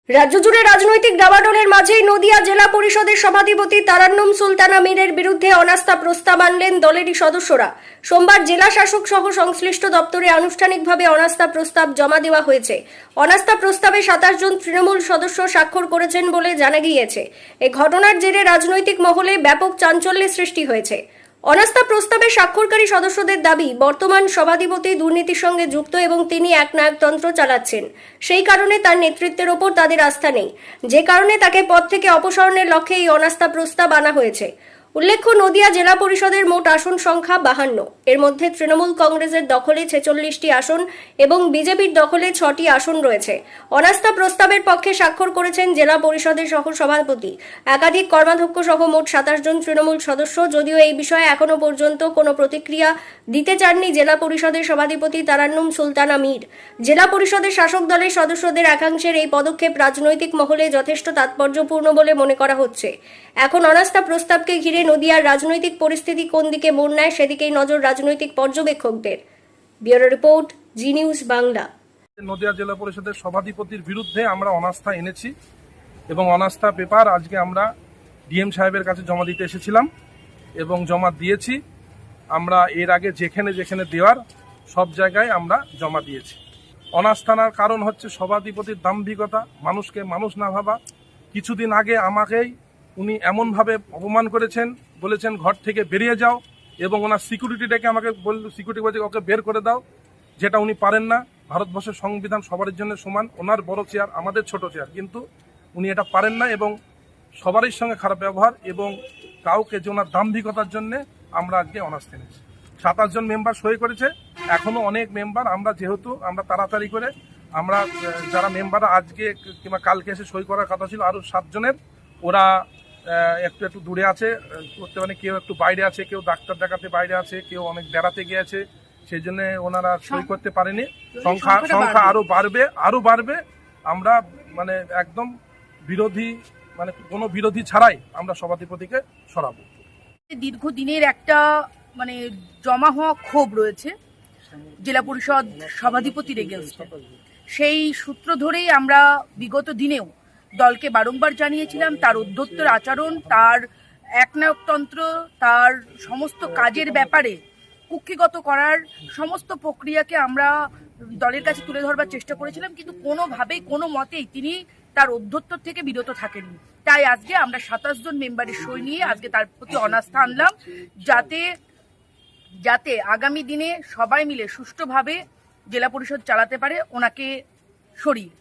রাজ্য জুড়ে রাজনৈতিক দাবানলের মাঝেই নদিয়া জেলা পরিষদের সভাধিপতি তারান্নুম সুলতানা মীরের বিরুদ্ধে অনাস্থা প্রস্তাব আনলেন দলেরই সদস্যরা। সোমবার জেলা শাসক সহ সংশ্লিষ্ট দপ্তরে আনুষ্ঠানিকভাবে অনাস্থা প্রস্তাব জমা দেওয়া হয়েছে। অনাস্থা প্রস্তাবে 27 জন তৃণমূল সদস্য স্বাক্ষর করেছেন বলে জানা গিয়েছে। এই ঘটনার জেরে রাজনৈতিক মহলে ব্যাপক চাঞ্চল্যের সৃষ্টি হয়েছে। অনাস্থা প্রস্তাবে স্বাক্ষরকারী সদস্যদের দাবি, বর্তমান সভাধিপতি দুর্নীতির সঙ্গে যুক্ত এবং তিনি একনায়কতন্ত্র চালাচ্ছেন। সেই কারণে তার নেতৃত্বের ওপর তাদের আস্থা নেই, যে কারণে তাকে পদ থেকে অপসারণের লক্ষ্যে এই অনাস্থা প্রস্তাব আনা হয়েছে। উল্লেখ্য, নদিয়া জেলা পরিষদের মোট আসন সংখ্যা 52। এর মধ্যে তৃণমূল কংগ্রেসের দখলে 46টি আসন এবং বিজেপির দখলে 6টি আসন রয়েছে। অনাস্থা প্রস্তাবের পক্ষে স্বাক্ষর করেছেন জেলা পরিষদের সহ সভাপতি, একাধিক কর্মাধ্যক্ষ সহ মোট 27 জন তৃণমূল সদস্য। যদিও এই বিষয়ে এখনো পর্যন্ত কোনো প্রতিক্রিয়া দিতে চাননি জেলা পরিষদের সভাধিপতি তারান্নুম সুলতানা মীর। জেলা পরিষদের শাসক দলের সদস্যদের একাংশের এই পদক্ষেপ রাজনৈতিক মহলে যথেষ্ট তাৎপর্যপূর্ণ বলে মনে করা হচ্ছে। এখন অনাস্থা প্রস্তাবকে ঘিরে নদিয়ার রাজনৈতিক পরিস্থিতি কোন দিকে মোড় নেয় সেদিকেই নজর রাজনৈতিক পর্যবেক্ষকদের। ব্যুরো রিপোর্ট, জি নিউজ বাংলা। নদিয়া জেলা পরিষদের সভাধিপতির বিরুদ্ধে আমরা অনাস্থা এনেছি এবং অনাস্থা পেপার আজকে আমরা ডিএম সাহেবের কাছে জমা দিতে এসেছিলাম এবং জমা দিয়েছি। আমরা এর আগে যেখানে যেখানে দেওয়ার সব জায়গায় আমরা জমা দিয়েছি। অনাস্থানার কারণ হচ্ছে সভাধিপতির দাম্ভিকতা, মানুষকে মানুষ না ভাবা। কিছুদিন আগে আমাকেই উনি এমনভাবে অপমান করেছেন, বলেছেন ঘর থেকে বেরিয়ে যাও, এবং ওনার সিকিউরিটি ডেকে আমাকে সিকিউরিটি বলছে ওকে বের করে দাও, যেটা উনি পারেন না। ভারতবর্ষের সংবিধান সবার জন্য সমান, ওনার বড় চেয়ার, আমাদের ছোট চেয়ার, কিন্তু উনি এটা পারেন না এবং সবারই সঙ্গে খারাপ ব্যবহার এবং কাউকে যে ওনার দাম্ভিকতার জন্য আমরা আজকে অনাস্থা এনেছি। 27 জন মেম্বার সই করেছে, এখনো অনেক মেম্বার। যেহেতু আমরা তাড়াতাড়ি করে আমরা যারা মেম্বার আজকে কিংবা কালকে এসে সই করার কথা ছিল আরো 7 জনের, ওরা একটু দূরে আছে, মানে কেউ একটু বাইরে আছে, কেউ ডাক্তার দেখাতে বাইরে আছে, কেউ অনেক বেড়াতে গিয়েছে, সেই জন্য ওনারা সই করতে পারেনি। সংখ্যা আরো বাড়বে। আমরা মানে একদম বিরোধী, মানে কোনো বিরোধী ছাড়াই আমরা সভাধিপতিকে সরাবো। দীর্ঘদিনের একটা মানে জমা হওয়া ক্ষোভ রয়েছে জেলা পরিষদ সভাধিপতির এগেনস্টে। সেই সূত্র ধরেই আমরা বিগত দিনেও দলকে বারংবার জানিয়েছিলাম তার অধ্যত্তর আচরণ, তার একনায়কতন্ত্র, তার সমস্ত কাজের ব্যাপারে কুক্ষিগত করার সমস্ত প্রক্রিয়াকে আমরা দলের কাছে তুলে ধরবার চেষ্টা করেছিলাম, কিন্তু কোনোভাবেই কোনো মতেই তিনি তার অধ্যত্তর থেকে বিরত থাকেননি। তাই আজকে আমরা 27 জন মেম্বারের সই নিয়ে আজকে তার প্রতি অনাস্থা আনলাম, যাতে আগামী দিনে সবাই মিলে সুষ্ঠুভাবে জেলা পরিষদ চালাতে পারে ওনাকে সরিয়ে।